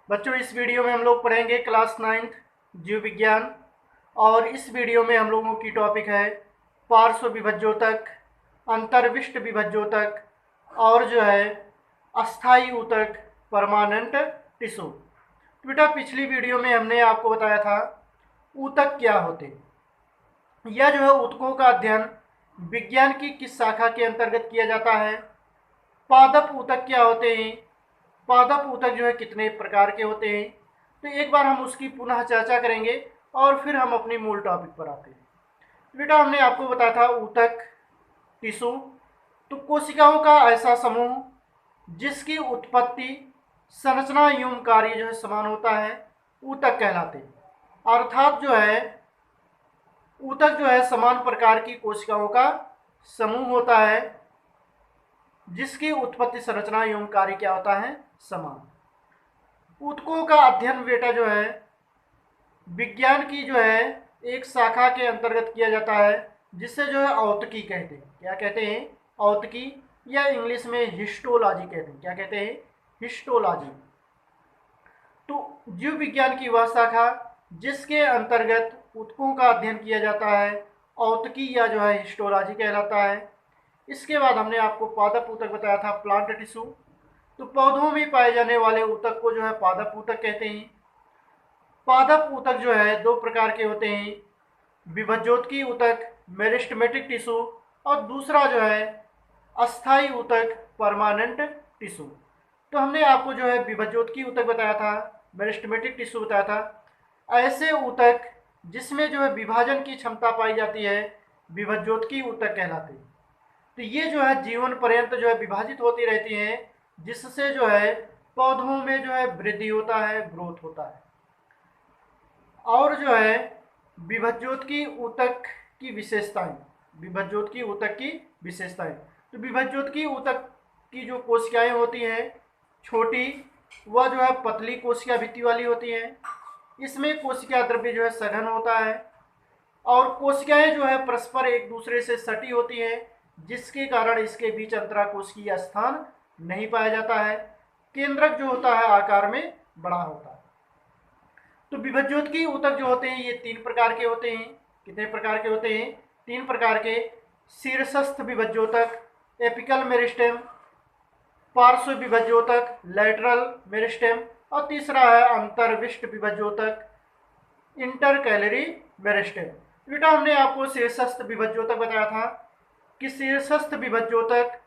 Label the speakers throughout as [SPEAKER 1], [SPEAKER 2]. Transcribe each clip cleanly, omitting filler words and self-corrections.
[SPEAKER 1] बच्चों, इस वीडियो में हम लोग पढ़ेंगे क्लास 9th जीव विज्ञान। और इस वीडियो में हम लोगों की टॉपिक है पार्श्व विभज्योतक, अंतर्विष्ट विभज्योतक और जो है अस्थाई ऊतक, परमानेंट टिश्यू। तो बेटा, पिछली वीडियो में हमने आपको बताया था ऊतक क्या होते हैं। यह जो है ऊतकों का अध्ययन विज्ञान की किस शाखा के अंतर्गत किया जाता है। पादप ऊतक क्या होते हैं, पादप ऊतक जो है कितने प्रकार के होते हैं। तो एक बार हम उसकी पुनः चर्चा करेंगे और फिर हम अपनी मूल टॉपिक पर आते हैं। बेटा, हमने आपको बताया था ऊतक, टिश्यू। तो कोशिकाओं का ऐसा समूह जिसकी उत्पत्ति, संरचना एवं कार्य जो है समान होता है, ऊतक कहलाते हैं। अर्थात जो है ऊतक जो है समान प्रकार की कोशिकाओं का समूह होता है जिसकी उत्पत्ति, संरचना एवं कार्य क्या होता है, समान। ऊतकों का अध्ययन बेटा जो है विज्ञान की जो है एक शाखा के अंतर्गत किया जाता है जिससे जो है औतकी कहते हैं। क्या कहते हैं? औतकी, या इंग्लिश में हिस्टोलॉजी कहते हैं। क्या कहते हैं? हिस्टोलॉजी। तो जीव विज्ञान की वह शाखा जिसके अंतर्गत ऊतकों का अध्ययन किया जाता है औतकी या जो है हिस्टोलॉजी कहलाता है। इसके बाद हमने आपको पादप ऊतक बताया था, प्लांट टिश्यू। तो पौधों में पाए जाने वाले ऊतक को जो है पादप ऊतक कहते हैं। पादप ऊतक जो है दो प्रकार के होते हैं, विभज्योतकी ऊतक, मेरिस्टेमेटिक टिश्यू, और दूसरा जो है अस्थाई ऊतक, परमानेंट टिश्यू। तो हमने आपको जो है विभज्योतकी ऊतक बताया था, मेरिस्टेमेटिक टिश्यू बताया था। ऐसे ऊतक जिसमें जो है विभाजन की क्षमता पाई जाती है विभज्योतकी ऊतक कहलाते हैं। तो ये जो है जीवन पर्यंत जो है विभाजित होती रहती हैं जिससे जो है पौधों में जो है वृद्धि होता है, ग्रोथ होता है। और जो है विभज्योतकी ऊतक की विशेषताएं, विभज्योतकी ऊतक की विशेषताएं। तो विभज्योतकी ऊतक की जो कोशिकाएं होती हैं छोटी, वह जो है पतली कोशिका भित्ति वाली होती हैं। इसमें कोशिका द्रव्य जो है सघन होता है और कोशिकाएं जो है परस्पर एक दूसरे से सटी होती हैं जिसके कारण इसके बीच अंतराकोशिकीय स्थान नहीं पाया जाता है। केंद्रक जो होता है आकार में बड़ा होता है। तो विभज्योतकी ऊतक जो होते हैं ये तीन प्रकार के होते हैं। कितने प्रकार के होते हैं? तीन प्रकार के। शीर्षस्थ विभज्योतक, एपिकल मेरिस्टेम, पार्श्व विभज्योतक, लैटरल मेरिस्टेम, और तीसरा है अंतर्विष्ट विभज्योतक, इंटरकैलरी मेरिस्टेम। बेटा, हमने आपको शीर्षस्थ विभज्योतक बताया था कि शीर्षस्थ विभज्योतक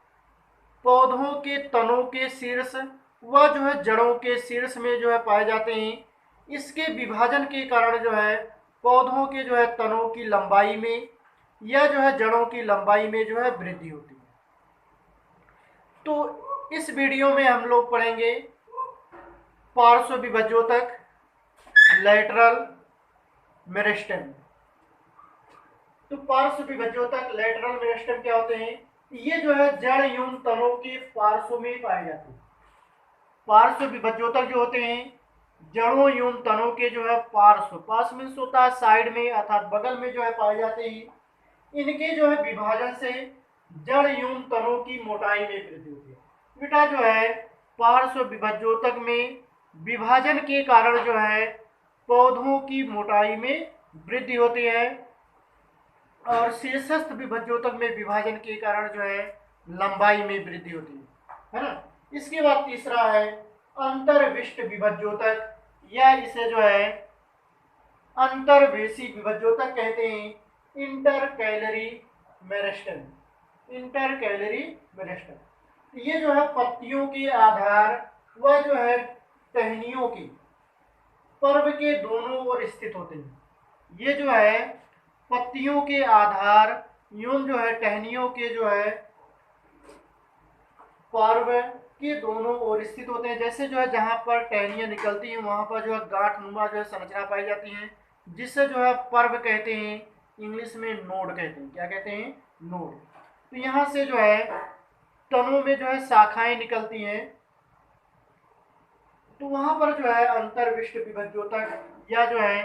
[SPEAKER 1] पौधों के तनों के शीर्ष व जो है जड़ों के शीर्ष में जो है पाए जाते हैं। इसके विभाजन के कारण जो है पौधों के जो है तनों की लंबाई में या जो है जड़ों की लंबाई में जो है वृद्धि होती है। तो इस वीडियो में हम लोग पढ़ेंगे पार्श्व विभज्योतक, लैटरल मेरिस्टेम। तो पार्श्व विभज्योतक, लैटरल मेरिस्टेम क्या होते हैं? ये जो है जड़ एवं तनों के पार्श्व में पाए जाते हैं। पार्श्व विभज्योतक जो होते हैं जड़ों एवं तनों के जो है पार्श्व, पार्श्व मीन्स होता है साइड में अर्थात बगल में जो है पाए जाते हैं। इनके जो है विभाजन से जड़ एवं तनों की मोटाई में वृद्धि होती है। बेटा, जो है पार्श्व विभज्योतक में विभाजन के कारण जो है पौधों की मोटाई में वृद्धि होती है और शीर्षस्थ विभज्योतक में विभाजन के कारण जो है लंबाई में वृद्धि होती है ना। इसके बाद तीसरा है अंतर्विष्ट विभज्योतक, या इसे जो है अंतर्वेशी विभज्योतक कहते हैं। Intercalary meristem, intercalary meristem. ये जो है पत्तियों के आधार व जो है टहनियों की पर्व के दोनों ओर स्थित होते हैं। ये जो है पत्तियों के आधार एवं जो है टहनियों के जो है पर्व के दोनों ओर स्थित होते हैं। जैसे जो है जहाँ पर टहनियाँ निकलती हैं वहाँ पर जो है गांठ नुमा जो है संरचना पाई जाती है जिससे जो है पर्व कहते हैं। इंग्लिश में नोड कहते हैं। क्या कहते हैं? नोड। तो यहाँ से जो है तनों में जो है शाखाएं निकलती हैं तो वहाँ पर जो है अंतर्विष्ट विभज्योतक या जो है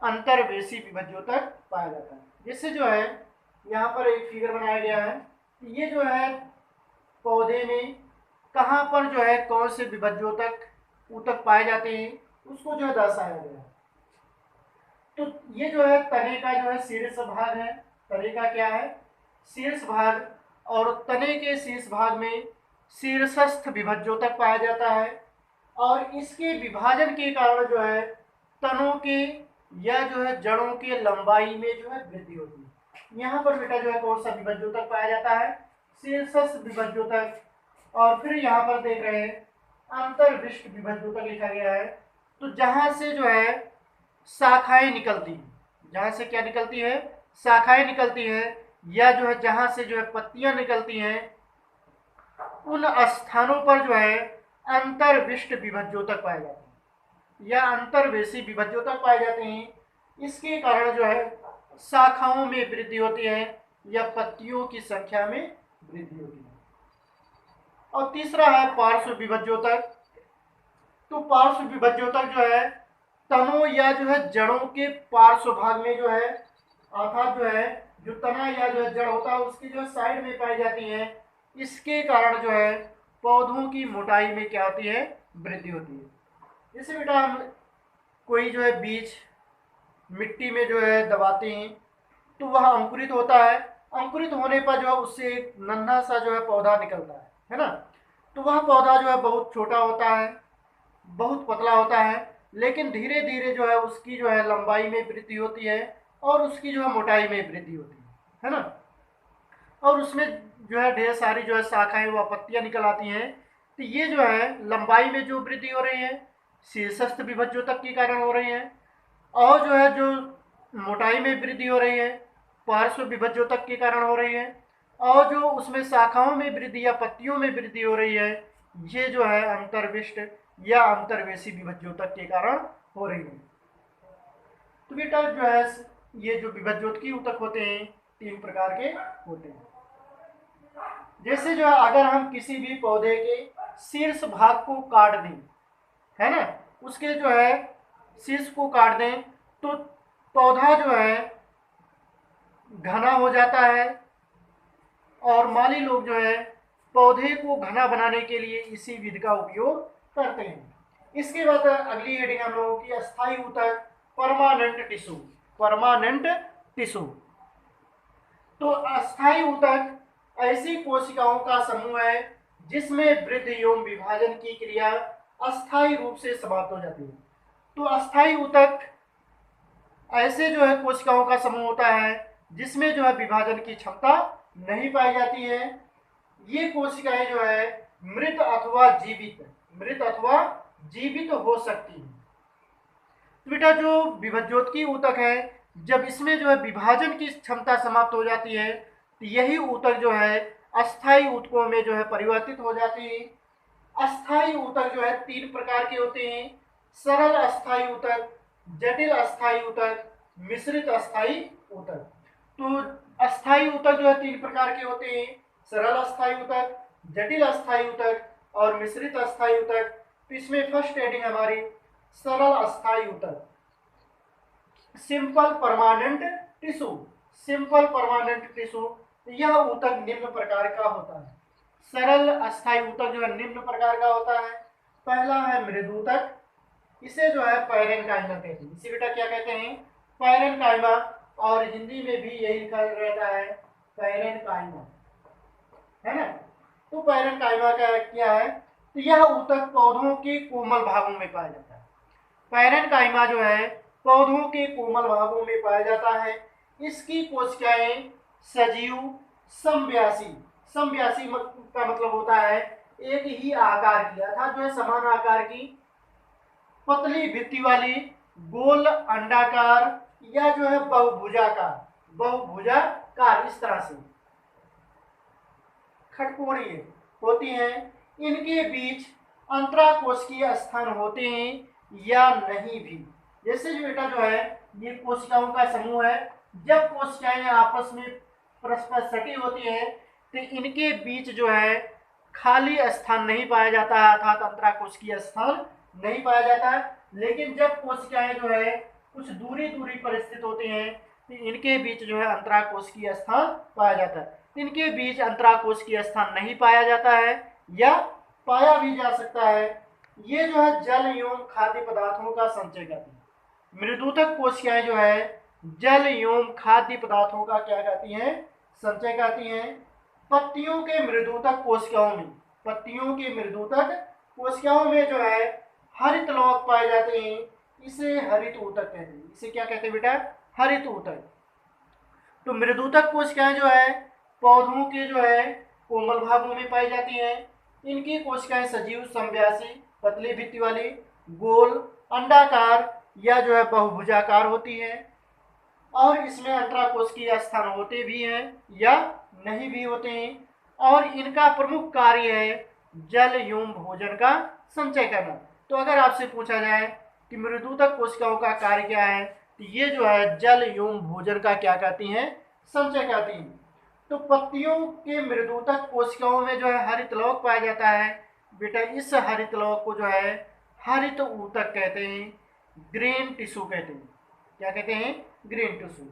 [SPEAKER 1] अंतर्वेशी विभज्योतक पाया जाता है। जिससे जो है यहाँ पर एक फिगर बनाया गया है। ये जो है पौधे में कहाँ पर जो है कौन से विभज्योतक ऊतक पाए जाते हैं उसको जो है दर्शाया गया। तो ये जो है तने का जो है शीर्ष भाग है। तने का क्या है? शीर्ष भाग। और तने के शीर्ष भाग में शीर्षस्थ विभज्योतक पाया जाता है और इसके विभाजन के कारण जो है तनों के या जो है जड़ों के लंबाई में जो है वृद्धि होती है। यहाँ पर बेटा जो है कौन सा विभज्योतक पाया जाता है? शीर्षस्थ विभज्योतक। और फिर यहाँ पर देख रहे हैं अंतर्विष्ट विभज्योतक लिखा गया है। तो जहाँ से जो है शाखाएं निकलती हैं, जहाँ से क्या निकलती है? शाखाएं निकलती हैं, या जो है जहाँ से जो है पत्तियां निकलती हैं, उन स्थानों पर जो है अंतर्विष्ट विभज्योतक पाए जाते हैं या अंतर्वेशी विभज्योतक पाए जाते हैं। इसके कारण जो है शाखाओं में वृद्धि होती है या पत्तियों की संख्या में वृद्धि होती है। और तीसरा है पार्श्व विभज्योतक। तो पार्श्व विभज्योतक जो है तनों या जो है जड़ों के पार्श्व भाग में जो है, अर्थात जो है जो तना या जो है जड़ होता है उसकी जो साइड में पाई जाती है। इसके कारण जो है पौधों की मोटाई में क्या होती है? वृद्धि होती है। जैसे बेटा हम कोई जो है बीज मिट्टी में जो है दबाते हैं तो वह अंकुरित होता है। अंकुरित होने पर जो है उससे एक नन्हा सा जो है पौधा निकलता है ना। तो वह पौधा जो है बहुत छोटा होता है, बहुत पतला होता है, लेकिन धीरे धीरे जो है उसकी जो है लंबाई में वृद्धि होती है और उसकी जो है मोटाई में वृद्धि होती है ना। और उसमें जो है ढेर सारी जो है शाखाएं व पत्तियां निकल आती हैं। तो ये जो है लंबाई में जो वृद्धि हो रही है शीर्षस्थ विभज्योतक के कारण हो रही है, और जो है जो मोटाई में वृद्धि हो रही है पार्श्व विभज्योतक के कारण हो रही है, और जो उसमें शाखाओं में वृद्धि या पत्तियों में वृद्धि हो रही है ये जो है अंतर्विष्ट या अंतर्वेशी विभज्योतक के कारण हो रही है। तो बेटा जो है ये जो विभज्योतकीय ऊतक होते हैं 3 प्रकार के होते हैं। जैसे जो है अगर हम किसी भी पौधे के शीर्ष भाग को काट दें, है ना, उसके जो है शीर्ष को काट दें तो पौधा जो है घना हो जाता है। और माली लोग जो है पौधे को घना बनाने के लिए इसी विधि का उपयोग करते हैं। इसके बाद अगली हेडिंग हम लोगों की अस्थायी ऊतक, परमानेंट टिश्यू। Permanent tissue. तो अस्थायी ऊतक ऐसी कोशिकाओं का समूह है जिसमें वृद्धि एवं विभाजन की क्रिया अस्थायी रूप से समाप्त हो जाती है। तो अस्थायी ऊतक ऐसे जो है कोशिकाओं का समूह होता है जिसमें जो है विभाजन की क्षमता नहीं पाई जाती है। ये कोशिकाएं जो है मृत अथवा जीवित हो सकती है। तो बेटा जो विभज्योतकीय ऊतक है जब इसमें जो है विभाजन की क्षमता समाप्त हो जाती है तो यही ऊतक जो है अस्थायी ऊतकों में जो है परिवर्तित हो जाती है। अस्थायी ऊतक जो है 3 प्रकार के होते हैं: सरल अस्थायी ऊतक, जटिल अस्थायी ऊतक, मिश्रित अस्थायी ऊतक। तो अस्थायी ऊतक जो है 3 प्रकार के होते हैं: सरल अस्थायी ऊतक, जटिल अस्थायी ऊतक और मिश्रित अस्थायी ऊतक। तो इसमें फर्स्ट हेडिंग हमारी सरल अस्थायी ऊतक, simple permanent tissue. Simple permanent tissue यह ऊतक निम्न प्रकार का होता है। सरल अस्थायी ऊतक जो है निम्न प्रकार का होता है। पहला है मृदूतक, इसे जो है पैरेनकाइमा कहते हैं। इसे बेटा क्या कहते हैं? पैरेनकाइमा। और हिंदी में भी यही लिखा रहता है पैरेनकाइमा, है ना। तो पैरेनकाइमा का क्या है? तो यह ऊतक पौधों के कोमल भागों में पाया जाता है। पैरेनकाइमा जो है पौधों के कोमल भागों में पाया जाता है। इसकी कोशिकाएं सजीव समव्यासी, समव्यासी का मतलब होता है एक ही आकार की, अर्थात जो है समान आकार की, पतली भित्ति वाली, गोल अंडाकार या जो है बहुभुजाकार इस तरह से खटकोणीय होती हैं। इनके बीच अंतराकोशिकीय स्थान होते हैं या नहीं भी। जैसे जो बेटा जो है ये कोशिकाओं का समूह है, जब कोशिकाएं आपस में परस्पर सटी होती हैं तो इनके बीच जो है खाली स्थान नहीं पाया जाता है, अर्थात अंतराकोशिकीय स्थान नहीं पाया जाता है। लेकिन जब कोशिकाएं जो है कुछ दूरी पर स्थित होती हैं तो इनके बीच जो है अंतराकोशिकीय स्थान पाया जाता है। इनके बीच अंतराकोशिकीय स्थान नहीं पाया जाता है या पाया भी जा सकता है ये जो है जल एवं खाद्य पदार्थों का संचय करती है। मृदुतक कोशिकाएं जो है जल एवं खाद्य पदार्थों का क्या करती हैं, संचय करती हैं। पत्तियों के मृदुतक कोशिकाओं में, पत्तियों के मृदुतक कोशिकाओं में जो है हरित लवक पाए जाते हैं, इसे हरित ऊतक कहते हैं। इसे क्या कहते हैं बेटा, हरित ऊतक। तो मृदुतक कोशिकाएं जो है पौधों के जो है कोमल भागों में पाई जाती हैं। इनकी कोशिकाएं सजीव, समव्यासी, पतली भित्ति वाली, गोल, अंडाकार या जो है बहुभुजाकार होती है। और इसमें अंतराकोशिकीय स्थान होते भी हैं या नहीं भी होते हैं। और इनका प्रमुख कार्य है जल एवं भोजन का संचय करना। तो अगर आपसे पूछा जाए कि मृदुतक कोशिकाओं का कार्य क्या है, तो ये जो है जल एवं भोजन का क्या करती हैं, संचय करती हैं। तो पत्तियों के मृदुतक कोशिकाओं में जो है हरित लवक पाया जाता है। बेटा इस हरित लवक को जो है हरित ऊतक कहते हैं, ग्रीन टिश्यू कहते हैं। क्या कहते हैं, ग्रीन टिश्यू।